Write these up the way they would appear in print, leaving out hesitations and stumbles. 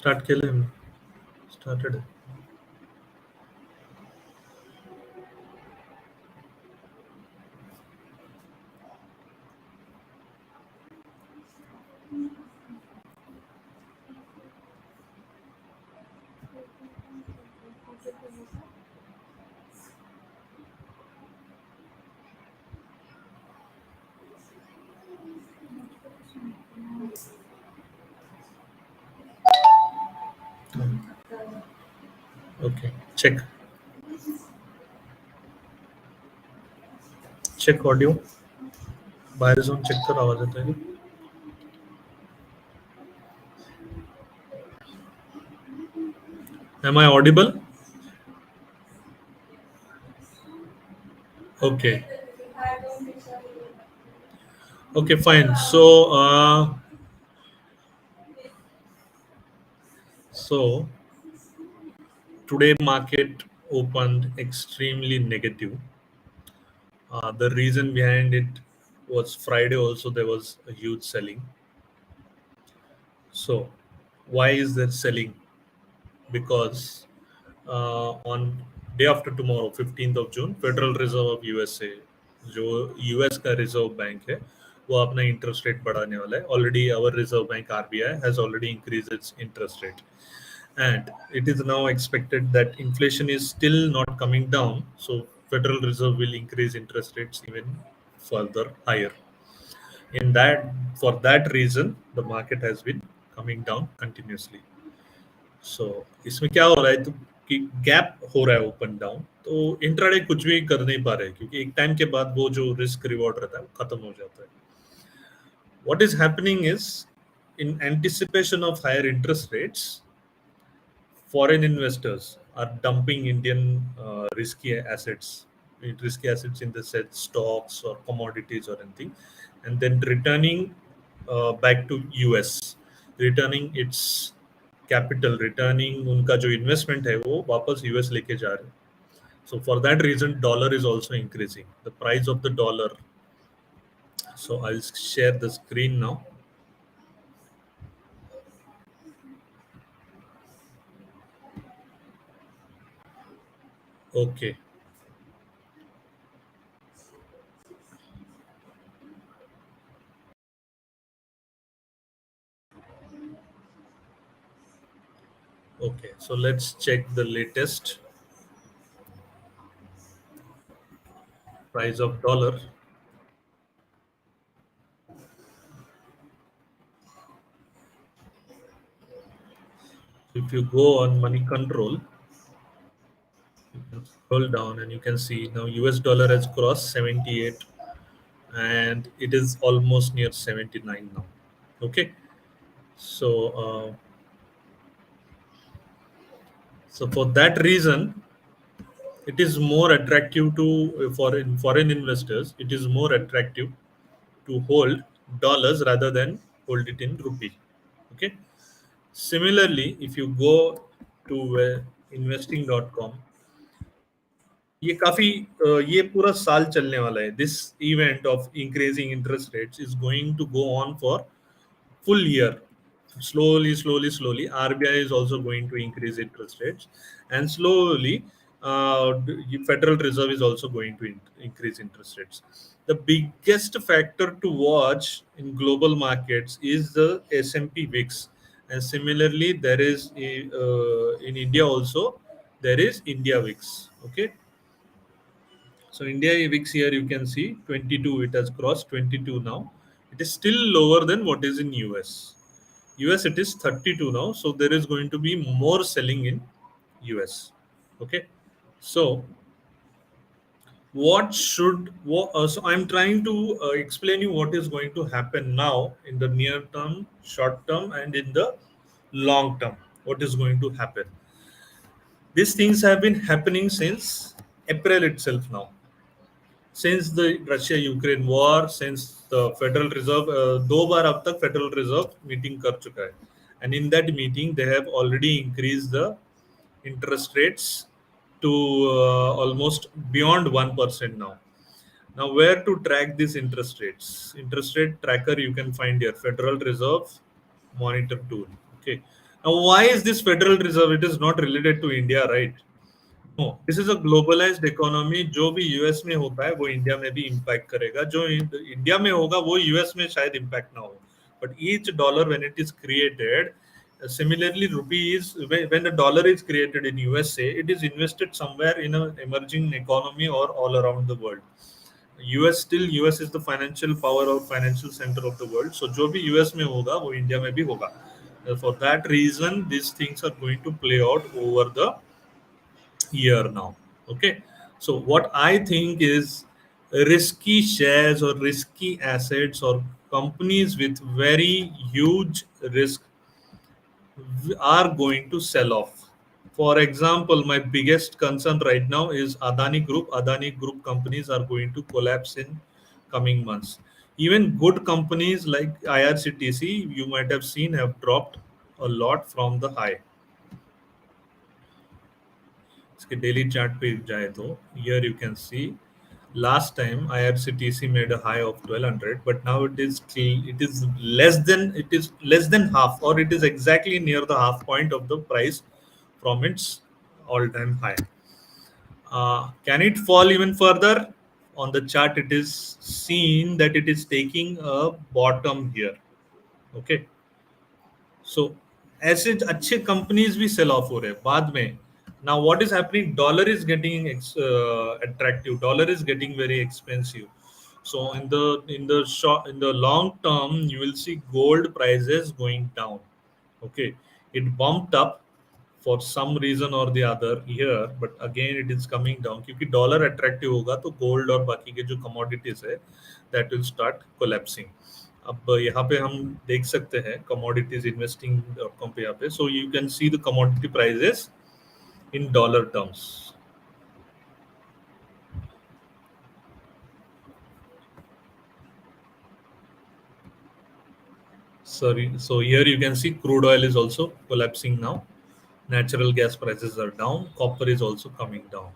Start केलंय मी. Started. Okay, check. Check audio. बाहेर जाऊन चेक कर, आवाज येतोय का? Am I audible? Okay. Okay, fine. So today market opened extremely negative. The reason behind it was Friday also there was a huge selling. So why is there selling? Because on day after tomorrow, 15th of June, Federal Reserve of USA, जो US का reserve bank है, वो अपना interest rate बढ़ाने वाला है. Already our reserve bank RBI has already increase its interest rate, and it is now expected that inflation is still not coming down, so Federal Reserve will increase interest rates even further higher. In that, for that reason, the market has been coming down continuously. So इसमें क्या हो रहा है, तो कि gap हो रहा है ओपन डाउन, तो इंट्राडे कुछ भी कर नहीं पा रहे, क्योंकि एक टाइम के बाद वो जो रिस्क रिवॉर्ड रहता है वो खत्म हो जाता है. What is happening is, in anticipation of higher interest rates, foreign investors are dumping Indian risky assets in the set stocks or commodities or anything, and then returning back to US, returning its capital, returning उनका जो investment है वो वापस US लेके जा रहे हैं. So for that reason, dollar is also increasing. The price of the dollar. So I'll share the screen now. Okay. Okay, so let's check the latest price of dollar. If you go on money control, you can scroll down and you can see now US dollar has crossed 78 and it is almost near 79 now. Okay, so so for that reason, it is more attractive to foreign investors. It is more attractive to hold dollars rather than hold it in rupee. Okay. Similarly, if you go to investing.com, ये पूरा साल चलने वाला है. This event of increasing interest rates is going to go on for full year. Slowly, RBI is also going to increase interest rates, and slowly, the Federal Reserve is also going to increase interest rates. The biggest factor to watch in global markets is the S&P VIX, and similarly, there is in India also there is India VIX. Okay, so India VIX here you can see 22. It has crossed 22 now. It is still lower than what is in US. US it is 32 now, so there is going to be more selling in US. Okay, so so I'm trying to explain you what is going to happen now in the near term, short term, and in the long term. What is going to happen? These things have been happening since April itself now. Since the Russia Ukraine war, since the Federal Reserve, दो बार अब तक Federal Reserve meeting कर चुका है, and in that meeting they have already increased the interest rates to almost beyond 1% now. Now, where to track these interest rates? Interest rate tracker you can find here, Federal Reserve monitor tool. Okay. Now, why is this Federal Reserve? It is not related to India, right? No, this is a globalised economy. जो भी US में होता है वो India में भी impact करेगा. जो इंडिया में होगा वो यूएस में शायद इम्पैक्ट ना हो, but each dollar when it is created, similarly rupee is, when the dollar is created in USA, it is invested somewhere in an emerging economy or all around the world. US is the financial power or financial center of the world, so जो भी US में होगा वो India में भी होगा. For that reason these things are going to play out over the year now. Okay, so what I think is risky shares or risky assets or companies with very huge risk are going to sell off. For example, my biggest concern right now is Adani Group. Adani Group companies are going to collapse in coming months. Even good companies like IRCTC, you might have seen, have dropped a lot from the high. इसके daily chart पे जाए तो here you can see last time IRCTC made a high of 1200, but now it is less than half, or it is exactly near the half point of the price from its all-time high. Can it fall even further? On the chart it is seen that it is taking a bottom here. Okay, so ऐसे अच्छे companies भी cell of हो रहे हैं बाद में. Now what is happening? Dollar is getting attractive. Dollar is getting very expensive. So in the long term, you will see gold prices going down. Okay, it bumped up for some reason or the other here, but again it is coming down. क्योंकि dollar attractive होगा तो gold और बाकी के जो commodities है, that will start collapsing. अब यहाँ पे हम देख सकते हैं commodities investing .com पे यहाँ पे. So you can see the commodity prices in dollar terms. Sorry, so here you can see crude oil is also collapsing now. Natural gas prices are down. Copper is also coming down.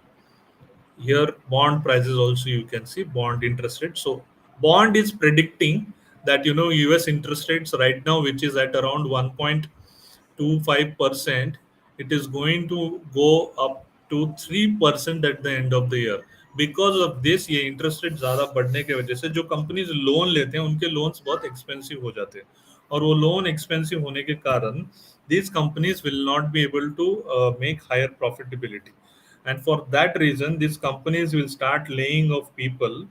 Here bond prices also you can see, bond interest rate. So bond is predicting that US interest rates right now, which is at around 1.25%, it is going to go up to 3% at the end of the year. Because of this ये interest rate ज्यादा बढ़ने की वजह से जो companies loan लेते हैं उनके लोन्स बहुत एक्सपेंसिव हो जाते हैं, और वो लोन एक्सपेंसिव होने के कारण these companies will not be able to make higher profitability, and for that reason these companies will start laying off people,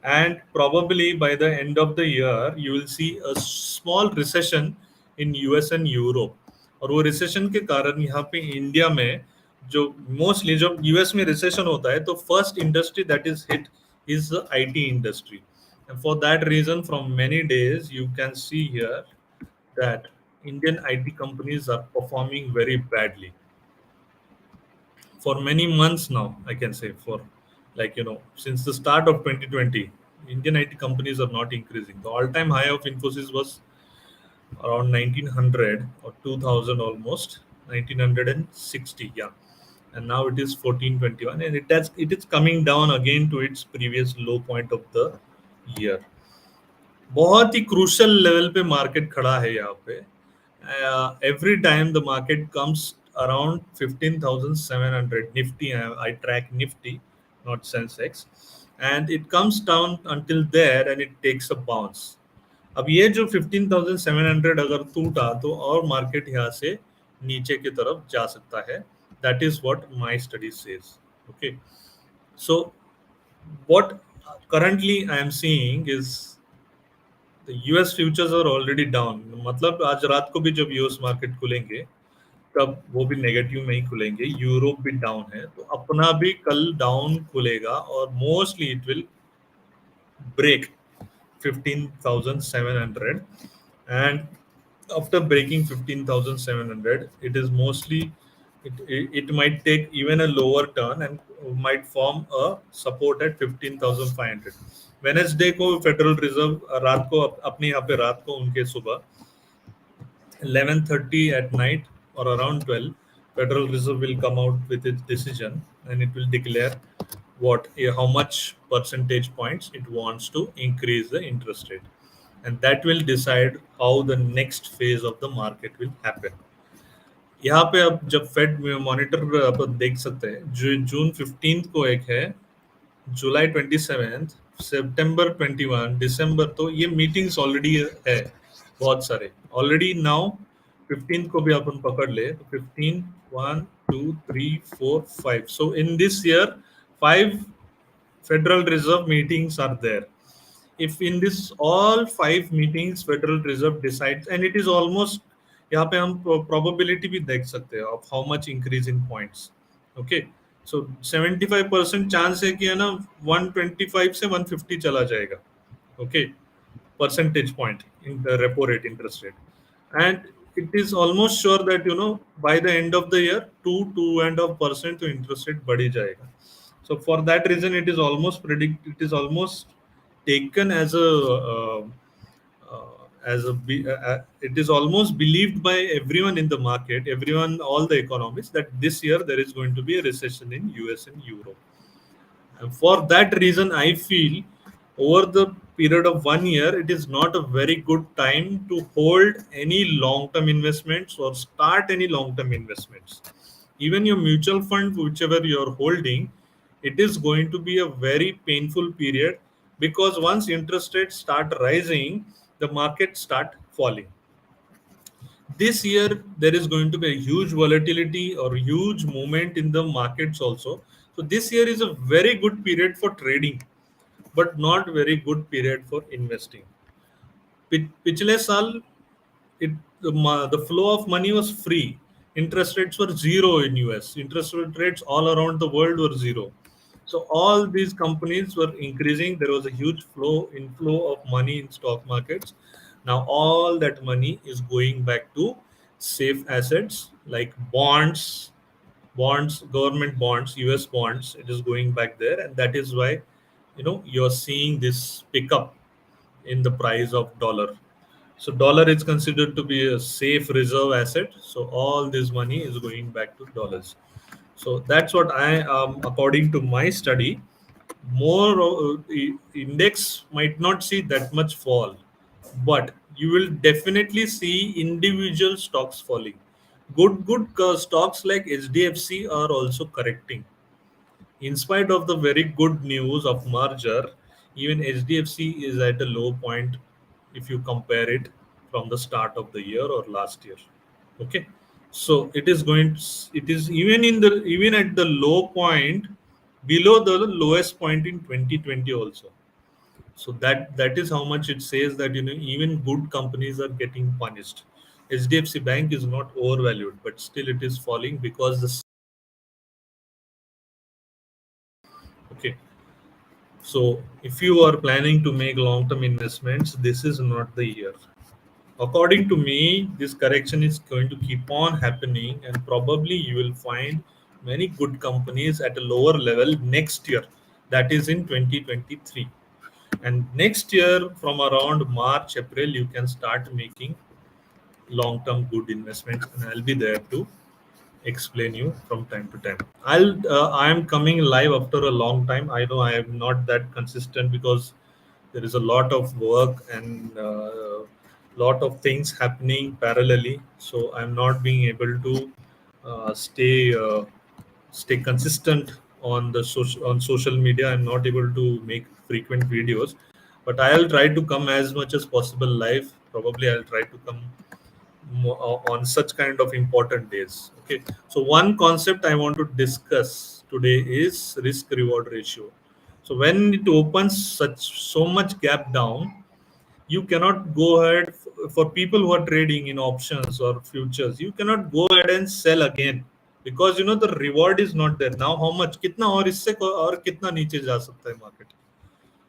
and probably by the end of the year you will see a small recession in US and Europe. और वो recession के कारण यहाँ पे India में जो mostly जब US में रिसेशन होता है तो first industry that is hit is the IT industry, and for that reason from many days you can see here that Indian IT companies are performing very badly for many months now. I can say for since the start of 2020 Indian IT companies are not increasing. The all-time high of Infosys was around 1900 or 2000, almost 1960, yeah, and now it is 1421, and it is coming down again to its previous low point of the year. बहुत ही crucial level पे market खड़ा है यहाँ पे. Every time the market comes around 15,700 Nifty, I track Nifty, not Sensex, and it comes down until there and it takes a bounce. अब ये जो 15,700 अगर टूटा तो और मार्केट यहाँ से नीचे की तरफ जा सकता है. That is what my study says. Okay, so what currently I am seeing is the US futures are already down. मतलब आज रात को भी जब यूएस मार्केट खुलेंगे तब वो भी नेगेटिव में ही खुलेंगे. यूरोप भी डाउन है, तो अपना भी कल डाउन खुलेगा और mostly it will break 15,700, and after breaking 15,700 it is mostly it might take even a lower turn, and might form a support at 15,500. Wednesday को फेडरल रिजर्व रात को अपने यहाँ पे रात को उनके सुबह 11:30 at night or around 12, Federal Reserve will come out with its decision and it will declare how much percentage points it wants to increase the interest rate, and that will decide how the next phase of the market will happen. यहाँ पे अब जब fade monitor आप देख सकते हैं, जून 15 को एक है, जुलाई 27, सितंबर 21, दिसंबर, तो ये मीटिंग्स ऑलरेडी है बहुत सारे ऑलरेडी. नाउ 15 को भी अपन पकड़ ले तो 15, 1, 2, 3, 4, 5. So in this year 5 Federal Reserve meetings are there. If in this all 5 meetings Federal Reserve decides, and it is almost, यहाँ पे हम probability भी देख सकते हैं of how much increase in points. Okay, so 75% chance है कि है ना 125 से 150 चला जाएगा. Okay, percentage point in the repo rate, interest rate, and it is almost sure that by the end of the year 2.5% to interest rate बढ़ ही जाएगा. So for that reason it is almost taken as it is almost believed by everyone in the market, all the economists, that this year there is going to be a recession in US and Europe. And for that reason, I feel over the period of 1 year, it is not a very good time to hold any long-term investments or start any long-term investments. Even your mutual fund, whichever you're holding, it is going to be a very painful period, because once interest rates start rising, the markets start falling. This year, there is going to be a huge volatility or huge movement in the markets also. So this year is a very good period for trading, but not very good period for investing. पिछले साल the flow of money was free. Interest rates were zero in US. Interest rates all around the world were zero. So all these companies were increasing. There was a huge inflow of money in stock markets. Now all that money is going back to safe assets like bonds, government bonds, US bonds. It is going back there, and that is why you're seeing this pickup in the price of dollar. So dollar is considered to be a safe reserve asset. So all this money is going back to dollars. So that's what according to my study, more index might not see that much fall, but you will definitely see individual stocks falling. Good stocks like HDFC are also correcting. In spite of the very good news of merger, even HDFC is at a low point if you compare it from the start of the year or last year. Okay, so it is even at the low point, below the lowest point in 2020 also. So that is how much it says that even good companies are getting punished. HDFC Bank is not overvalued, but still it is falling because okay. So if you are planning to make long-term investments, this is not the year. According to me, this correction is going to keep on happening, and probably you will find many good companies at a lower level next year, that is in 2023. And next year, from around March, April, you can start making long-term good investments, and I'll be there to explain you from time to time. I am coming live after a long time. I know I am not that consistent because there is a lot of work and lot of things happening parallelly. So I'm not being able to stay consistent on social media. I'm not able to make frequent videos, but I'll try to come as much as possible live. Probably I'll try to come on such kind of important days. Okay, so one concept I want to discuss today is risk reward ratio. So when it opens so much gap down, you cannot go ahead for people who are trading in options or futures. You cannot go ahead and sell again because the reward is not there. Now how much, कितना और इससे और कितना नीचे जा सकता है market,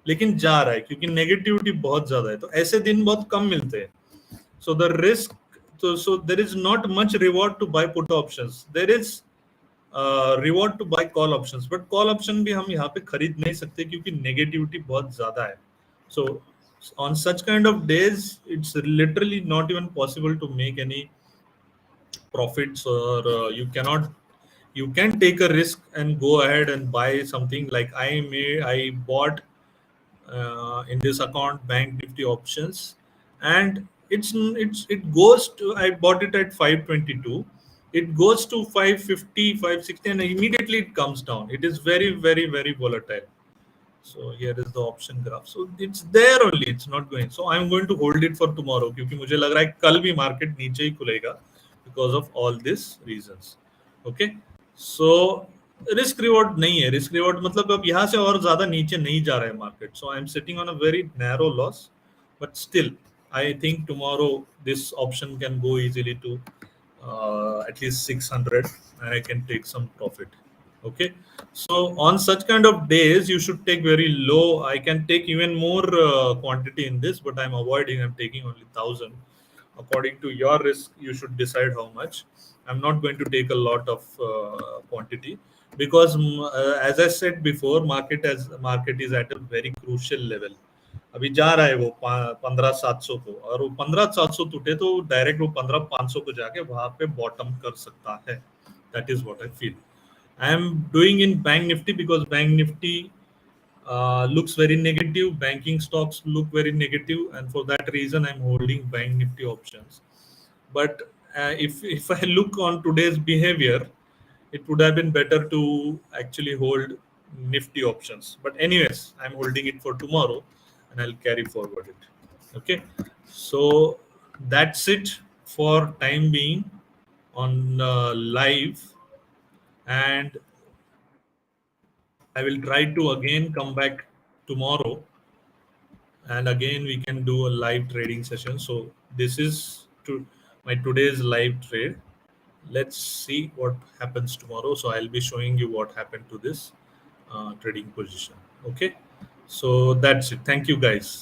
लेकिन जा रहा है क्योंकि नेगेटिविटी बहुत ज्यादा है. तो ऐसे दिन बहुत कम मिलते हैं. So the risk, so there is not much reward to buy put options. There is reward to buy call options, but call option भी हम यहाँ पे खरीद नहीं सकते क्योंकि नेगेटिविटी बहुत ज्यादा है. So on such kind of days, it's literally not even possible to make any profits, or you can take a risk and go ahead and buy something. Like I bought in this account bank nifty options, and it goes to, I bought it at 522, it goes to 550, 560, and immediately it comes down. It is very, very, very volatile. So here is the option graph. So it's there only, it's not going. So I'm going to hold it for tomorrow क्योंकि मुझे लग रहा है कल भी market नीचे ही खुलेगा because of all these reasons. Okay. So risk reward नहीं है. रिस्क रिवॉर्ड मतलब अब यहाँ से और ज्यादा नीचे नहीं जा रहा है market. So I am sitting on a very narrow loss, but still I think tomorrow this option can go easily to at least 600 and I can take some profit. Okay. So on such kind of days, you should take very low. I can take even more quantity in this, but I'm avoiding. I'm taking only 1,000. According to your risk, you should decide how much. I'm not going to take a lot of quantity because, as I said before, market is at a very crucial level. अभी जा रहा है वो 15,700 को, और वो 15,700 टूटे तो डायरेक्ट वो 15,500 को जाके वहां पे बॉटम कर सकता है. That is what I feel. I am doing in Bank Nifty because Bank Nifty looks very negative. Banking stocks look very negative, and for that reason, I'm holding Bank Nifty options. But if I look on today's behavior, it would have been better to actually hold Nifty options. But anyways, I'm holding it for tomorrow, and I'll carry forward it. Okay, so that's it for time being on live. And I will try to again come back tomorrow, and again we can do a live trading session. So this is my today's live trade. Let's see what happens tomorrow. So I'll be showing you what happened to this trading position. Okay, so that's it. Thank you guys.